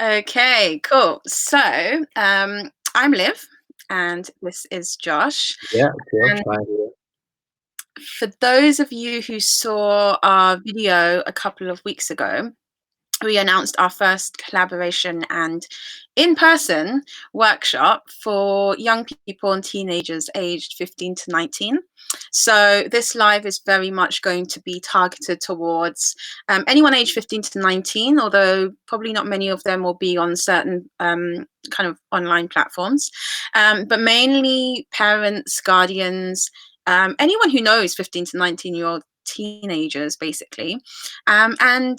Okay, cool. So, I'm Liv, and this is Josh. Yeah, Josh. And Hi. for those of you who saw our video a couple of weeks ago, we announced our first collaboration and in-person workshop for young people and teenagers aged 15 to 19. So this live is very much going to be targeted towards anyone aged 15 to 19, although probably not many of them will be on certain kind of online platforms, but mainly parents, guardians, anyone who knows 15 to 19-year-old teenagers, basically. And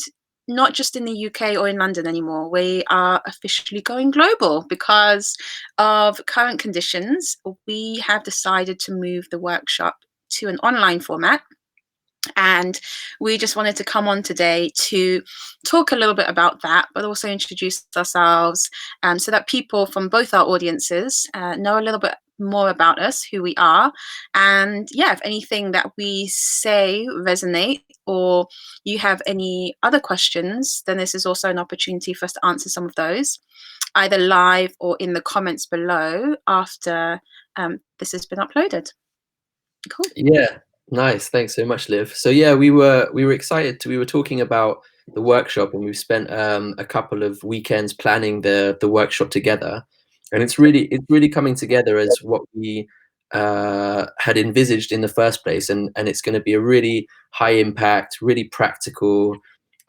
not just in the UK or in London anymore. We are officially going global because of current conditions. We have decided to move the workshop to an online format. And we just wanted to come on today to talk a little bit about that, but also introduce ourselves so that people from both our audiences know a little bit more about us, who we are. And yeah, if anything that we say resonate or you have any other questions, then this is also an opportunity for us to answer some of those, either live or in the comments below after this has been uploaded. Cool. Yeah, nice. Thanks so much, Liv. So yeah, we were excited. We were talking about the workshop, and we've spent a couple of weekends planning the workshop together, and it's really coming together as what we had envisaged in the first place, and it's going to be a really high impact, really practical,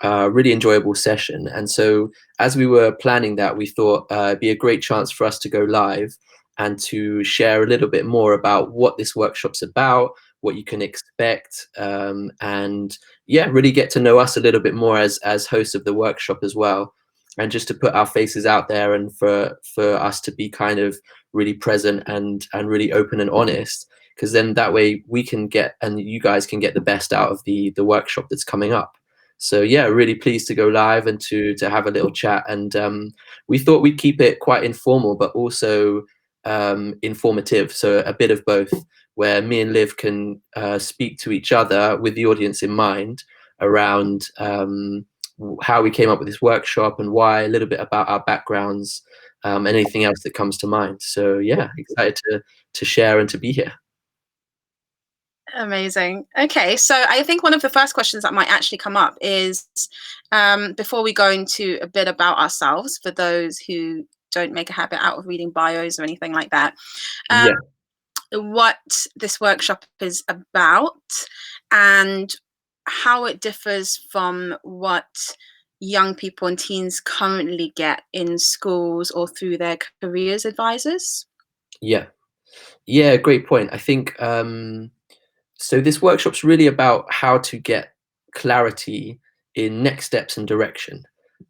really enjoyable session. And so as we were planning that, we thought it'd be a great chance for us to go live and to share a little bit more about what this workshop's about, what you can expect, and yeah, really get to know us a little bit more as hosts of the workshop as well, and just to put our faces out there, and for us to be kind of really present and really open and honest, because then that way we can get, and you guys can get the best out of the workshop that's coming up. So yeah, really pleased to go live and to have a little chat. And we thought we'd keep it quite informal, but also informative, so a bit of both, where me and Liv can speak to each other with the audience in mind around how we came up with this workshop and why, a little bit about our backgrounds, anything else that comes to mind. So yeah, excited to share and to be here. Amazing. Okay, so I think one of the first questions that might actually come up is before we go into a bit about ourselves, for those who don't make a habit out of reading bios or anything like that, um, Yeah. what this workshop is about and how it differs from what young people and teens currently get in schools or through their careers advisors. Yeah. Yeah, great point. I think so this workshop's really about how to get clarity in next steps and direction.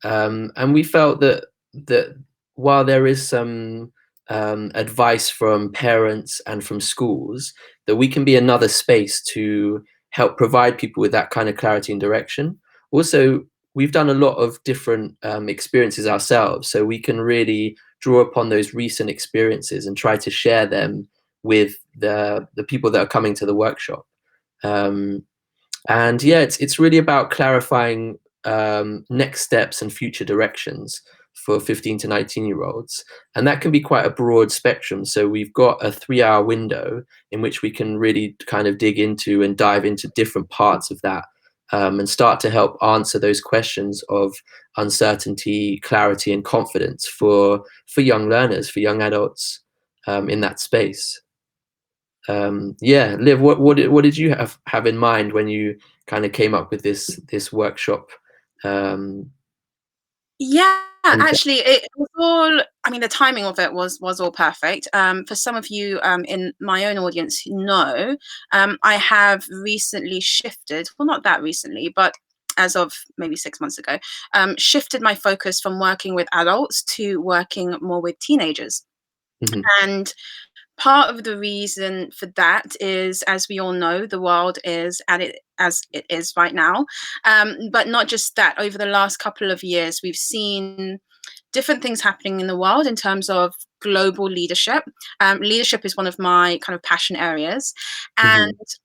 And we felt that while there is some advice from parents and from schools, that we can be another space to help provide people with that kind of clarity and direction. Also, we've done a lot of different experiences ourselves, so we can really draw upon those recent experiences and try to share them with the people that are coming to the workshop. Um, and yeah, it's really about clarifying next steps and future directions for 15 to 19-year-olds, and that can be quite a broad spectrum. So we've got a 3-hour window in which we can really kind of dig into and dive into different parts of that, and start to help answer those questions of uncertainty, clarity, and confidence for young learners, for young adults, in that space. Yeah, Liv, what did you have in mind when you kind of came up with this workshop? Um, Yeah, and actually, it was all. I mean, the timing of it was all perfect. For some of you in my own audience who know, I have recently shifted. Well, not that recently, but as of maybe 6 months ago, shifted my focus from working with adults to working more with teenagers. mhm, And part of the reason for that is, as we all know, the world is at it as it is right now. But not just that. Over the last couple of years, we've seen different things happening in the world in terms of global leadership. Leadership is one of my kind of passion areas, and mhm,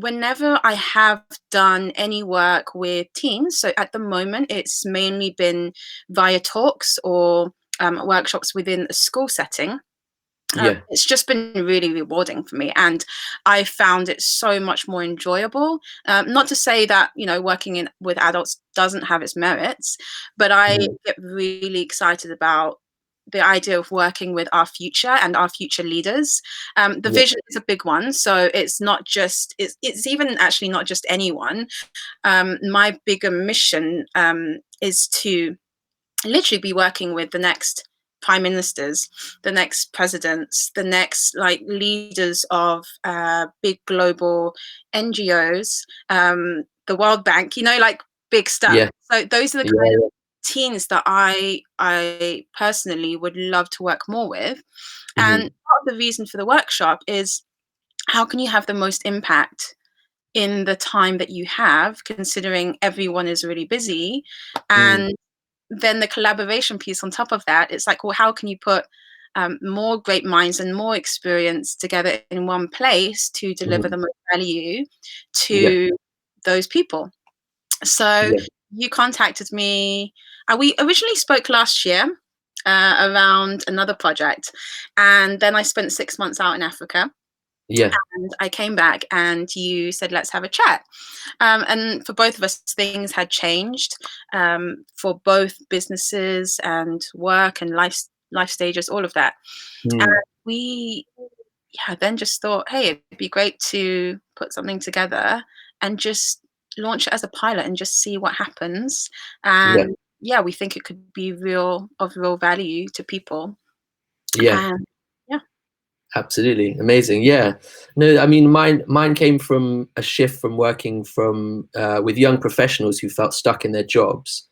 whenever I have done any work with teens, so at the moment it's mainly been via talks or workshops within a school setting. Yeah. It's just been really rewarding for me, and I found it so much more enjoyable. Not to say that working in with adults doesn't have its merits, but I Mhm. get really excited about the idea of working with our future and our future leaders. The Yeah. vision is a big one, so it's not just it's even actually not just anyone. My bigger mission is to literally be working with the next prime ministers, the next presidents, the next like leaders of big global NGOs, the World Bank, like big stuff. Yeah. So those are the kind of Yeah. teams that I personally would love to work more with. And Mhm. part of the reason for the workshop is how can you have the most impact in the time that you have, considering everyone is really busy. Mm. And then the collaboration piece on top of that, it's like, well, how can you put more great minds and more experience together in one place to deliver Mhm. the most value Yeah. to those people? So Yeah. you contacted me. We originally spoke last year around another project, and then I spent 6 months out in Africa. Yeah. And I came back, and you said, "Let's have a chat." And for both of us, things had changed for both businesses and work and life stages, all of that. And Mm. we, yeah, then just thought, hey, it'd be great to put something together and just launch it as a pilot and just see what happens. Yeah. And yeah, we think it could be real value to people. Yeah. And yeah. Absolutely. Amazing. Yeah. No, I mean, mine came from a shift from working from with young professionals who felt stuck in their jobs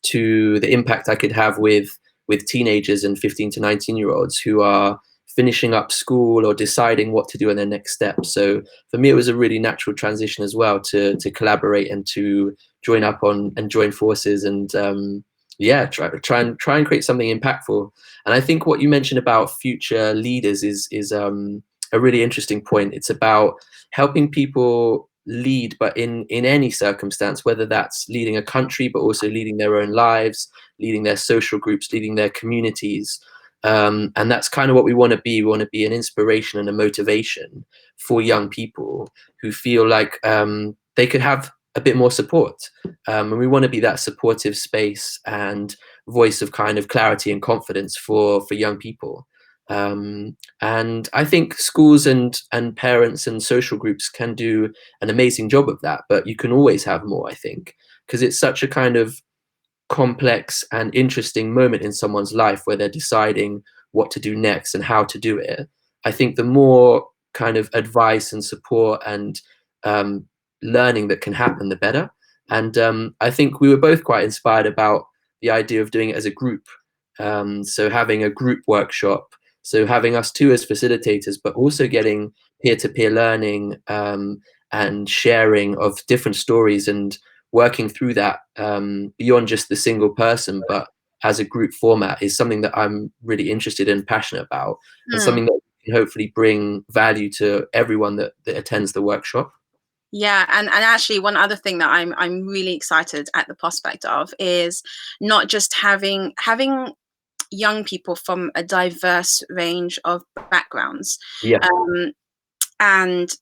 to the impact I could have with teenagers and 15 to 19-year-olds who are finishing up school or deciding what to do in their next step. So for me, it was a really natural transition as well to collaborate and to join up on and join forces and yeah, try and create something impactful. And I think what you mentioned about future leaders is a really interesting point. It's about helping people lead, but in any circumstance, whether that's leading a country, but also leading their own lives, leading their social groups, leading their communities. And that's kind of what we want to be. We want to be an inspiration and a motivation for young people who feel like they could have a bit more support. And we want to be that supportive space and voice of kind of clarity and confidence for young people. And I think schools and parents and social groups can do an amazing job of that, but you can always have more, I think, because it's such a kind of complex and interesting moment in someone's life where they're deciding what to do next and how to do it. I think the more kind of advice and support and um, learning that can happen, the better. And I think we were both quite inspired about the idea of doing it as a group. So having a group workshop, so having us two as facilitators, but also getting peer-to-peer learning and sharing of different stories and working through that beyond just the single person, but as a group format is something that I'm really interested and passionate about, and Hmm. something that can hopefully bring value to everyone that attends the workshop. Yeah, and actually one other thing that I'm really excited at the prospect of is not just having young people from a diverse range of backgrounds, Yeah, um, and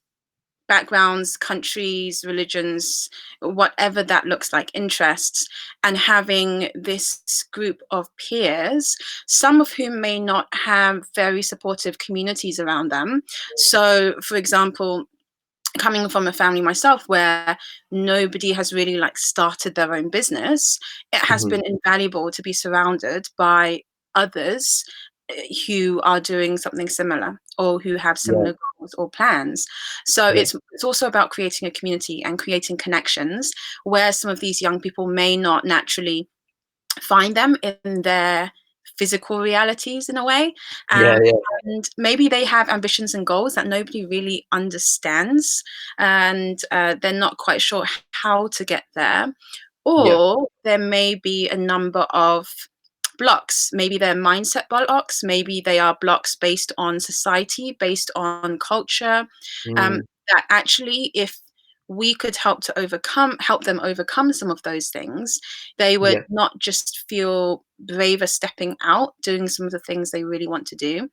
backgrounds, countries, religions, whatever that looks like, interests, and having this group of peers, some of whom may not have very supportive communities around them. So, for example, coming from a family myself where nobody has really like started their own business, it has hmm, been invaluable to be surrounded by others who are doing something similar or who have yeah, similar goals or plans. So yeah, it's also about creating a community and creating connections where some of these young people may not naturally find them in their physical realities in a way. yeah, Um, yeah, and maybe they have ambitions and goals that nobody really understands, and they're not quite sure how to get there. yeah, Or there may be a number of blocks. Maybe they're mindset blocks. Maybe they are blocks based on society, based on culture. Um, mm, that actually, if we could help them overcome some of those things, they would Yeah. not just feel braver stepping out, doing some of the things they really want to do,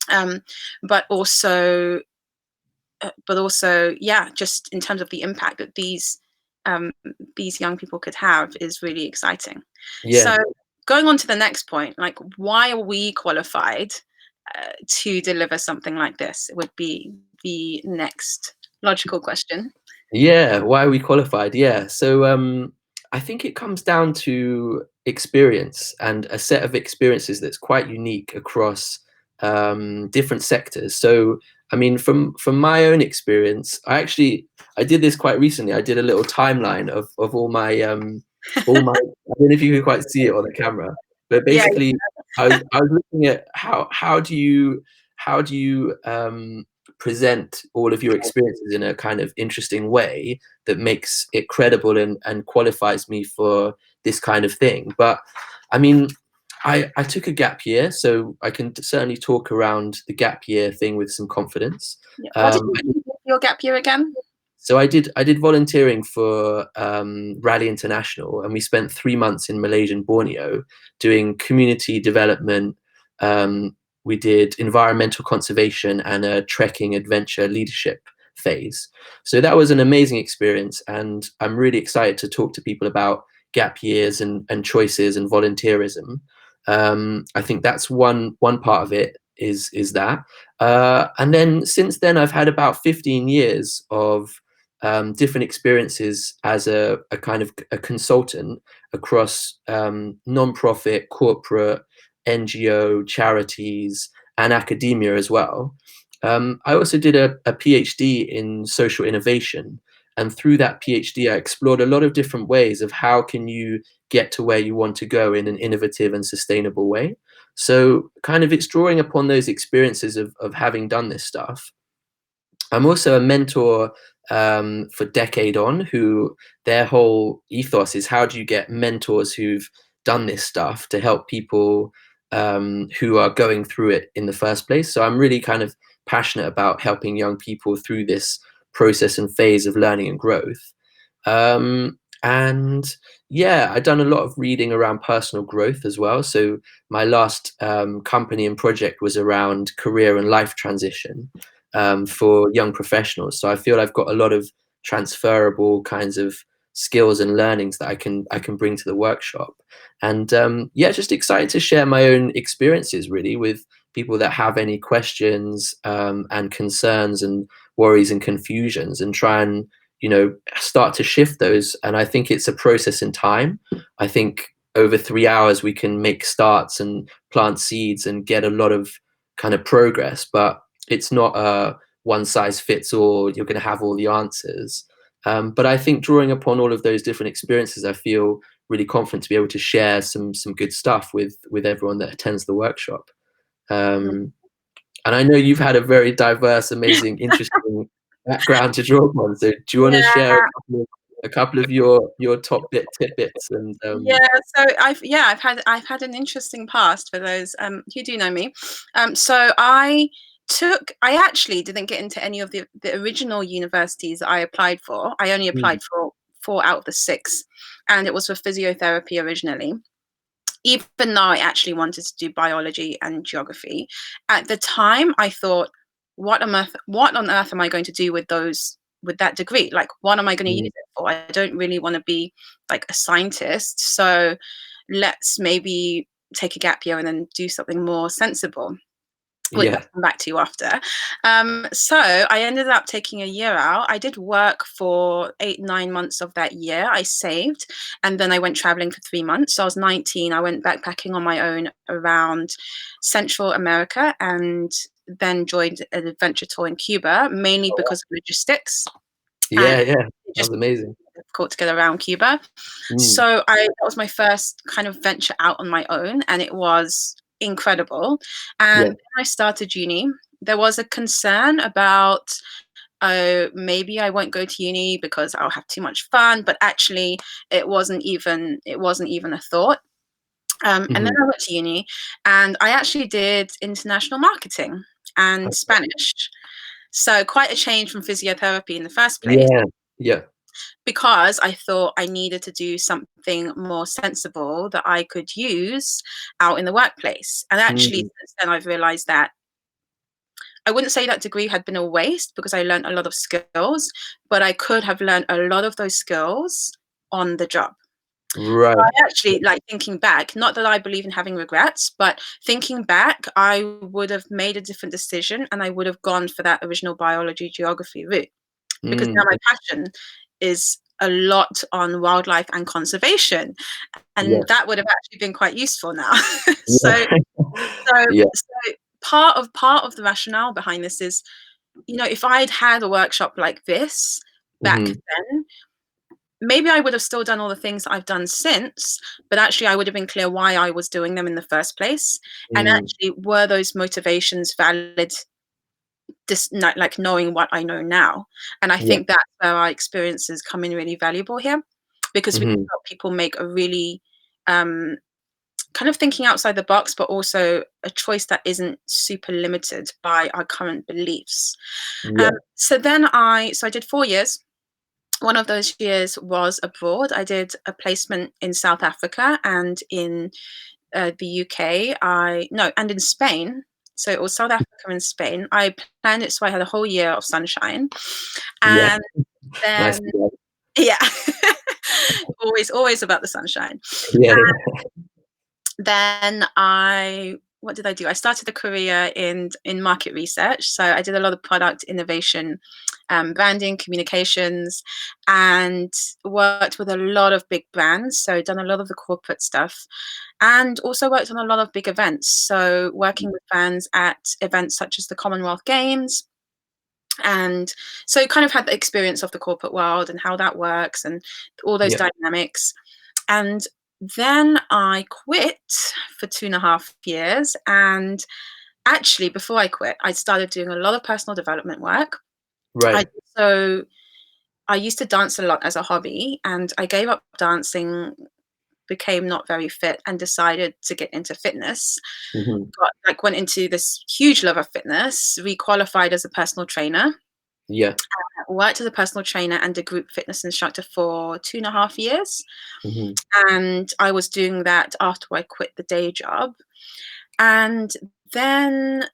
um, but also yeah, just in terms of the impact that um, these young people could have is really exciting. Yeah. So going on to the next point, like, why are we qualified to deliver something like this? It would be the next logical question. Yeah, why are we qualified? Yeah. So I think it comes down to experience and a set of experiences that's quite unique across different sectors. So I mean, from my own experience, I did this quite recently. I did a little timeline of all my. I don't know if you can quite see it on the camera, but Yeah, basically, I was looking at how do you present all of your experiences in a kind of interesting way that makes it credible and qualifies me for this kind of thing. But I mean, I took a gap year, so I can certainly talk around the gap year thing with some confidence. yeah. What did Um, you do for your gap year again? so I did volunteering for Rally International, and we spent 3 months in Malaysian Borneo doing community development. We did environmental conservation and a trekking adventure leadership phase. So that was an amazing experience, and I'm really excited to talk to people about gap years and choices and volunteerism. I think that's one part of it is that. And then since then, I've had about 15 years of different experiences as a kind of a consultant across non-profit, corporate, NGO, charities, and academia as well. I also did a PhD in social innovation, and through that PhD, I explored a lot of different ways of how can you get to where you want to go in an innovative and sustainable way. So, kind of, it's drawing upon those experiences of having done this stuff. I'm also a mentor for Decade On, who their whole ethos is how do you get mentors who've done this stuff to help people who are going through it in the first place. So I'm really kind of passionate about helping young people through this process and phase of learning and growth. And yeah, I've done a lot of reading around personal growth as well. So my last company and project was around career and life transition for young professionals. So I feel I've got a lot of transferable kinds of skills and learnings that I can bring to the workshop. And yeah, just excited to share my own experiences really with people that have any questions and concerns and worries and confusions, and try and start to shift those. And I think it's a process in time. I think over 3 hours we can make starts and plant seeds and get a lot of kind of progress, but it's not a one size fits all, you're going to have all the answers. But I think drawing upon all of those different experiences, I feel really confident to be able to share some good stuff with everyone that attends the workshop. um, and I know you've had a very diverse, amazing, interesting background to draw upon. So do you want to share Yeah, a couple of your top tidbits and yeah. So I've had an interesting past for those who do know me. So I actually didn't get into any of the original universities that I applied for. I only mm, applied for 4 out of the 6, and it was for physiotherapy originally. Even though I actually wanted to do biology and geography, at the time I thought, what on earth am I going to do with that degree? Like, what am I going to use mm, it for? I don't really want to be like a scientist. So let's maybe take a gap year and then do something more sensible, which I'll yeah, come back to after. So I ended up taking a year out. I did work for 8, 9 months of that year. I saved, and then I went traveling for 3 months. So I was 19. I went backpacking on my own around Central America, and then joined an adventure tour in Cuba, mainly because of logistics. And yeah, yeah. it That was just amazing. difficult to get around Cuba. Mm, So that was my first kind of venture out on my own, and it was incredible. And yeah, then I started uni. There was a concern about, oh, maybe I won't go to uni because I'll have too much fun. But actually, it wasn't even a thought. And then mhm, I went to uni, and I actually did international marketing and Spanish. So quite a change from physiotherapy in the first place. yeah. Yeah. because I thought I needed to do something more sensible that I could use out in the workplace. And actually, Mm, since then, I've realized that I wouldn't say that degree had been a waste because I learned a lot of skills, but I could have learned a lot of those skills on the job. So right. I actually, like, thinking back, not that I believe in having regrets, but thinking back, I would have made a different decision and I would have gone for that original biology geography route, because now Mm, my passion is a lot on wildlife and conservation, and yes. that would have actually been quite useful now. So Yeah. so Yeah. so part of the rationale behind this is, if I'd had a workshop like this back Mhm. then, maybe I would have still done all the things that I've done since, but actually I would have been clear why I was doing them in the first place. And Mm, actually, were those motivations valid, like knowing what I know now? And I yeah. think that's where our experiences come in really valuable here, because we Mhm. help people make a really um, kind of thinking outside the box, but also a choice that isn't super limited by our current beliefs. Yeah. So I did 4 years. One of those years was abroad. I did a placement in South Africa and in the UK. And in Spain. So it was South Africa and Spain. I planned it so I had a whole year of sunshine. Yeah. And then, Nice. Yeah. yeah, always about the sunshine. Yeah. Yeah. Then what did I do? I started a career in market research. So I did a lot of product innovation, branding, communications, and worked with a lot of big brands. So done a lot of the corporate stuff, and also worked on a lot of big events. So working with brands at events such as the Commonwealth Games. And so kind of had the experience of the corporate world and how that works and all those Yeah. dynamics. And then I quit for 2.5 years. And actually, before I quit, I started doing a lot of personal development work. I Right. so I used to dance a lot as a hobby, and I gave up dancing, became not very fit, and decided to get into fitness. Mhm. Went into this huge love of fitness, requalified as a personal trainer, Yeah. worked as a personal trainer and a group fitness instructor for 2.5 years. Mhm. And I was doing that after I quit the day job. And then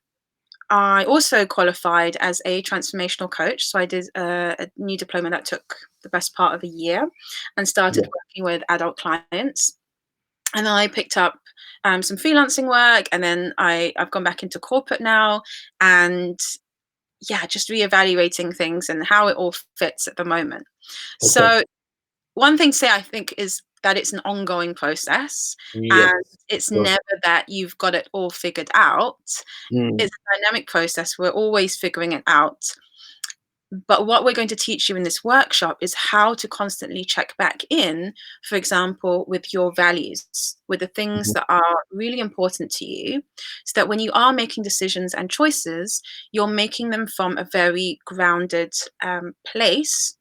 I also qualified as a transformational coach. So I did a new diploma that took the best part of a year and started Yeah. working with adult clients. And then I picked up some freelancing work, and then I've gone back into corporate now, and yeah, just reevaluating things and how it all fits at the moment. Okay. So one thing to say, I think, is that it's an ongoing process, Yes. and it's Sure. never that you've got it all figured out. Mm. It's a dynamic process. We're always figuring it out. But what we're going to teach you in this workshop is how to constantly check back in, for example, with your values, with the things Mhm. that are really important to you, so that when you are making decisions and choices, you're making them from a very grounded place,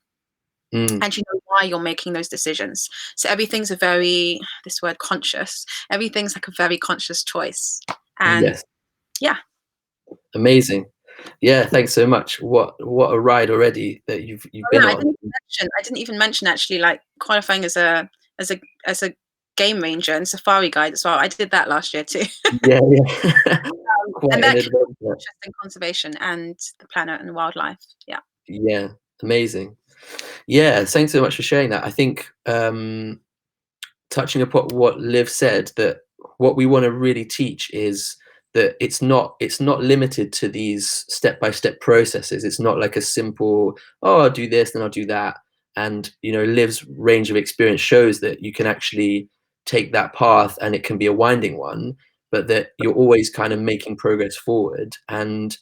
Mm. and you know why you're making those decisions. So everything's a very, this word conscious, everything's like a very conscious choice. And Yes. yeah. Amazing. Yeah, thanks so much. What a ride already that you've Oh been yeah, on. I didn't even mention actually, like, qualifying as a as a game ranger and safari guide as well. I did that last year too. Yeah, yeah. And Quite an that keeps me adventure. interested in conservation and the planet and wildlife. Yeah. Yeah, amazing. Yeah, thanks so much for sharing that. I think, touching upon what Liv said, that what we want to really teach is that it's not limited to these step-by-step processes. It's not like a simple, oh, I'll do this, then I'll do that. And Liv's range of experience shows that you can actually take that path and it can be a winding one, but that you're always kind of making progress forward. And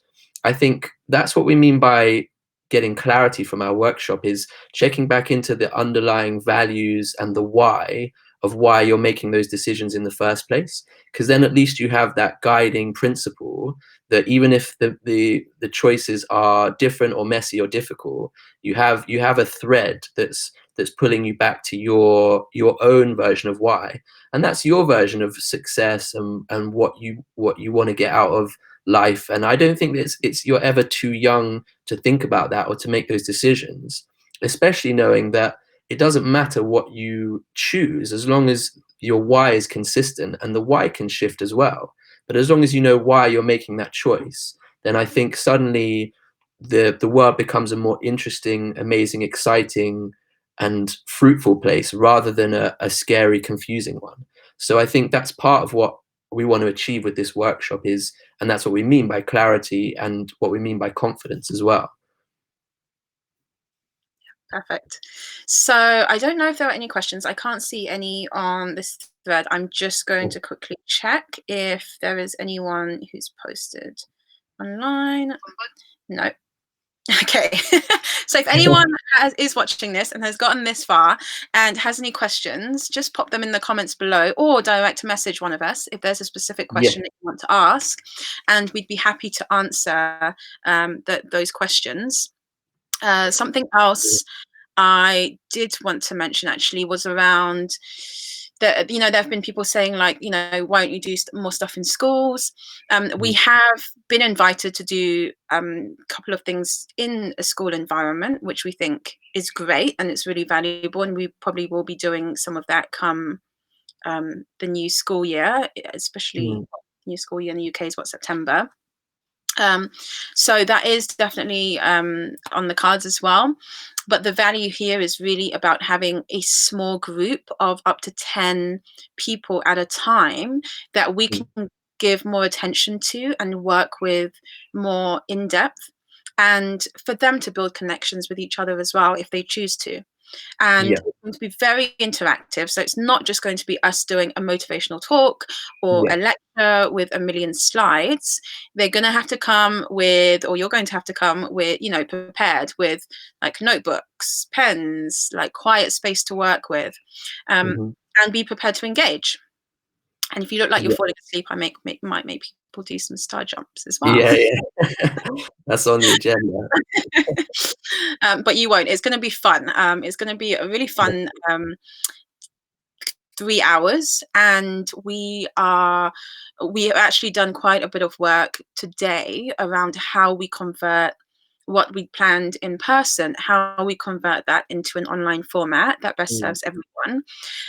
I think that's what we mean by getting clarity from our workshop, is checking back into the underlying values and the why of why you're making those decisions in the first place, because then at least you have that guiding principle that even if the choices are different or messy or difficult, you have a thread that's pulling you back to your own version of why, and that's your version of success, and what you want to get out of life. And I don't think that it's you're ever too young to think about that or to make those decisions. especially knowing that it doesn't matter what you choose as long as your why is consistent, and the why can shift as well. But as long as you know why you're making that choice, then I think suddenly the world becomes a more interesting, amazing, exciting, and fruitful place rather than a scary, confusing one. So I think that's part of what we want to achieve with this workshop is, and that's what we mean by clarity and what we mean by confidence as well. Perfect. So I don't know if there are any questions. I can't see any on this thread. I'm just going to quickly check if there is anyone who's posted online. No. Okay. So if anyone is watching this and has gotten this far and has any questions, just pop them in the comments below or direct message one of us if there's a specific Yeah. question that you want to ask, and we'd be happy to answer those questions. Something else I did want to mention actually was around that, there have been people saying, like, why don't you do more stuff in schools? We Mhm. have been invited to do a couple of things in a school environment, which we think is great and it's really valuable. And we probably will be doing some of that come the new school year, especially Mm. new school year in the UK is September. Um, so that is definitely on the cards as well. But the value here is really about having a small group of up to 10 people at a time that we Mm. can give more attention to and work with more in depth, and for them to build connections with each other as well if they choose to. And Yeah. it's going to be very interactive. So it's not just going to be us doing a motivational talk or Yeah. a lecture with a million slides. They're going to have to come with, or you're going to have to come with, prepared with like notebooks, pens, like quiet space to work with, Mhm. and be prepared to engage. And if you look like you're Yeah. falling asleep, I might make people do some star jumps as well. Yeah, yeah. That's on the agenda. But you won't. It's going to be fun. It's going to be a really Yeah. fun 3 hours, and we have actually done quite a bit of work today around how we convert what we planned in person, how we convert that into an online format that best Mm. serves everyone.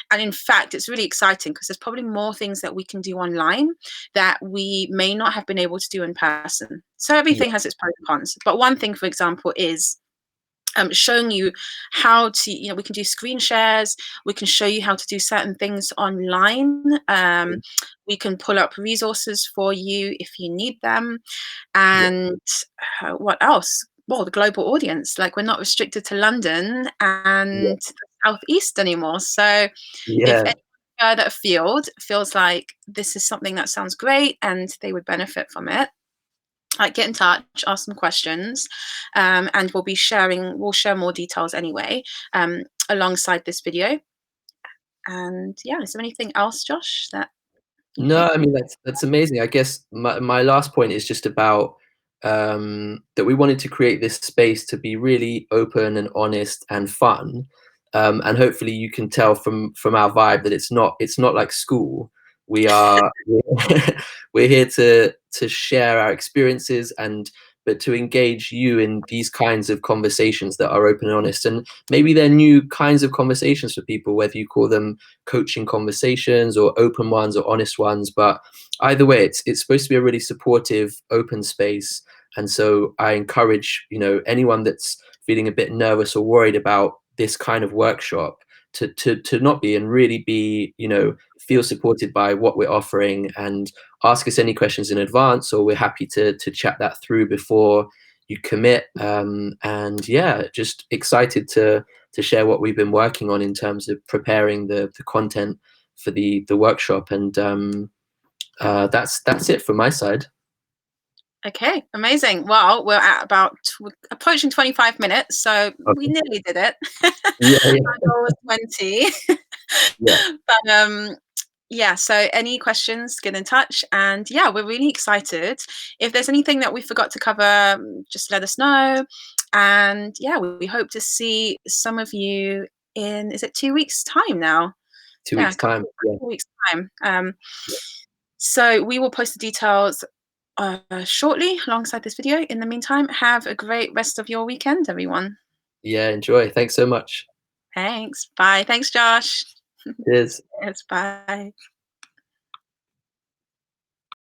And in fact, it's really exciting because there's probably more things that we can do online that we may not have been able to do in person. So Yeah. everything has its pros and cons. But one thing, for example, is showing you how to, we can do screen shares, we can show you how to do certain things online, Mm. we can pull up resources for you if you need them, Yeah. and what else? Well, the global audience, like, we're not restricted to London Yeah. and the Southeast anymore. So if Yeah. anyone further afield feels like this is something that sounds great and they would benefit from it, like, get in touch, ask some questions, and we'll share more details anyway, alongside this video. And yeah, is there anything else, Josh, that you No, think? I mean that's amazing. I guess my last point is just about that we wanted to create this space to be really open and honest and fun, and hopefully you can tell from our vibe that it's not like school. We are we're here to share our experiences and but to engage you in these kinds of conversations that are open and honest, and maybe they're new kinds of conversations for people, whether you call them coaching conversations or open ones or honest ones. But either way, it's supposed to be a really supportive, open space. And so I encourage, anyone that's feeling a bit nervous or worried about this kind of workshop to not be, and really be, feel supported by what we're offering, and ask us any questions in advance, or we're happy to chat that through before you commit. And yeah, just excited to share what we've been working on in terms of preparing the content for the workshop. And that's it from my side. Okay, amazing. Well, we're at about approaching 25 minutes, so we Okay. nearly did it. Yeah, Our yeah, goal was 20. yeah. But yeah, so any questions, get in touch. And yeah, we're really excited. If there's anything that we forgot to cover, just let us know. And yeah, we hope to see some of you in, is it 2 weeks' time now? Two Yeah, weeks time. Yeah. 2 weeks' time. So we will post the details shortly alongside this video. In the meantime, have a great rest of your weekend, everyone. Yeah, enjoy. Thanks so much. Thanks. Bye. Thanks, Josh. Cheers. Yes, bye.